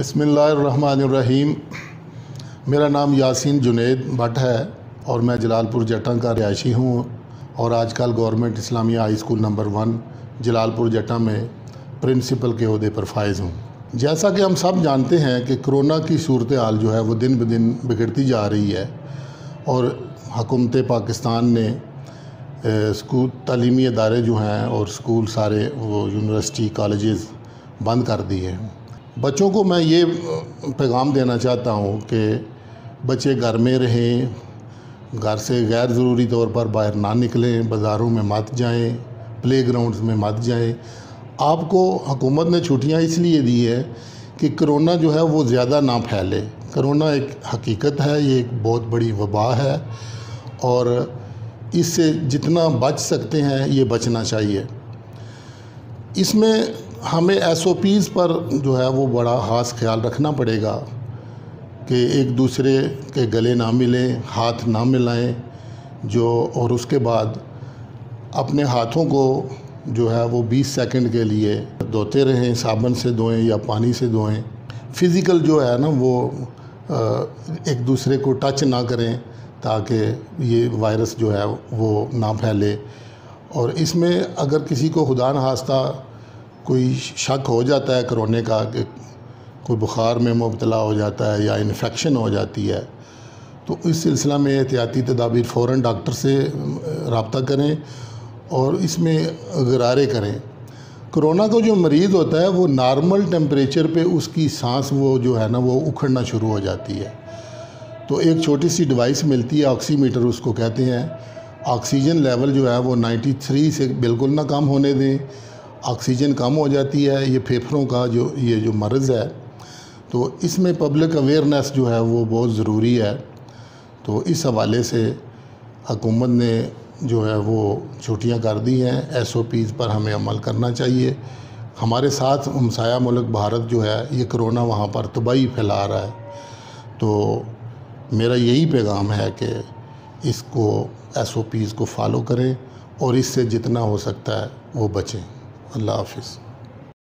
بسم اللہ الرحمن الرحیم۔ میرا نام یاسین جنید بٹ ہے اور میں جلال پور جٹاں کا رہائشی ہوں اور آج کل گورنمنٹ اسلامیہ ہائی اسکول نمبر 1 جلال پور جٹاں میں پرنسپل کے عہدے پر فائز ہوں۔ جیسا کہ ہم سب جانتے ہیں کہ کرونا کی صورتحال جو ہے وہ دن بدن بگڑتی جا رہی ہے اور حکومت پاکستان نے اسکول تعلیمی ادارے جو ہیں اور اسکول سارے وہ یونیورسٹی کالجز بند کر دیے ہیں۔ بچوں کو میں یہ پیغام دینا چاہتا ہوں کہ بچے گھر میں رہیں، گھر سے غیر ضروری طور پر باہر نہ نکلیں، بازاروں میں مت جائیں، پلے گراؤنڈز میں مت جائیں۔ آپ کو حکومت نے چھٹیاں اس لیے دی ہے کہ کرونا جو ہے وہ زیادہ نہ پھیلے۔ کرونا ایک حقیقت ہے، یہ ایک بہت بڑی وبا ہے اور اس سے جتنا بچ سکتے ہیں یہ بچنا چاہیے۔ اس میں ہمیں SOPs پر جو ہے وہ بڑا خاص خیال رکھنا پڑے گا کہ ایک دوسرے کے گلے نہ ملیں، ہاتھ نہ ملائیں اور اس کے بعد اپنے ہاتھوں کو جو ہے وہ 20 سیکنڈ کے لیے دھوتے رہیں، صابن سے دھوئیں یا پانی سے دھوئیں۔ فزیکل جو ہے نا وہ ایک دوسرے کو ٹچ نہ کریں تاکہ یہ وائرس جو ہے وہ نہ پھیلے۔ اور اس میں اگر کسی کو خدا نخواستہ کوئی شک ہو جاتا ہے کرونے کا کہ کوئی بخار میں مبتلا ہو جاتا ہے یا انفیکشن ہو جاتی ہے تو اس سلسلہ میں احتیاطی تدابیر فوراً ڈاکٹر سے رابطہ کریں اور اس میں غرارے کریں۔ کرونا کا جو مریض ہوتا ہے وہ نارمل ٹیمپریچر پہ اس کی سانس وہ جو ہے نا وہ اکھڑنا شروع ہو جاتی ہے، تو ایک چھوٹی سی ڈیوائس ملتی ہے، آکسی میٹر اس کو کہتے ہیں۔ آکسیجن لیول جو ہے وہ 93 سے بالکل نہ کم ہونے دیں۔ آکسیجن کم ہو جاتی ہے، یہ پھیپھڑوں کا جو مرض ہے، تو اس میں پبلک اویئرنیس جو ہے وہ بہت ضروری ہے۔ تو اس حوالے سے حکومت نے جو ہے وہ چھٹیاں کر دی ہیں، SOPs پر ہمیں عمل کرنا چاہیے۔ ہمارے ساتھ ہمسایہ ملک بھارت جو ہے یہ کرونا وہاں پر تباہی پھیلا رہا ہے، تو میرا یہی پیغام ہے کہ اس کو SOPs کو فالو کریں اور اس سے جتنا ہو سکتا ہے وہ بچیں۔ اللہ حافظ۔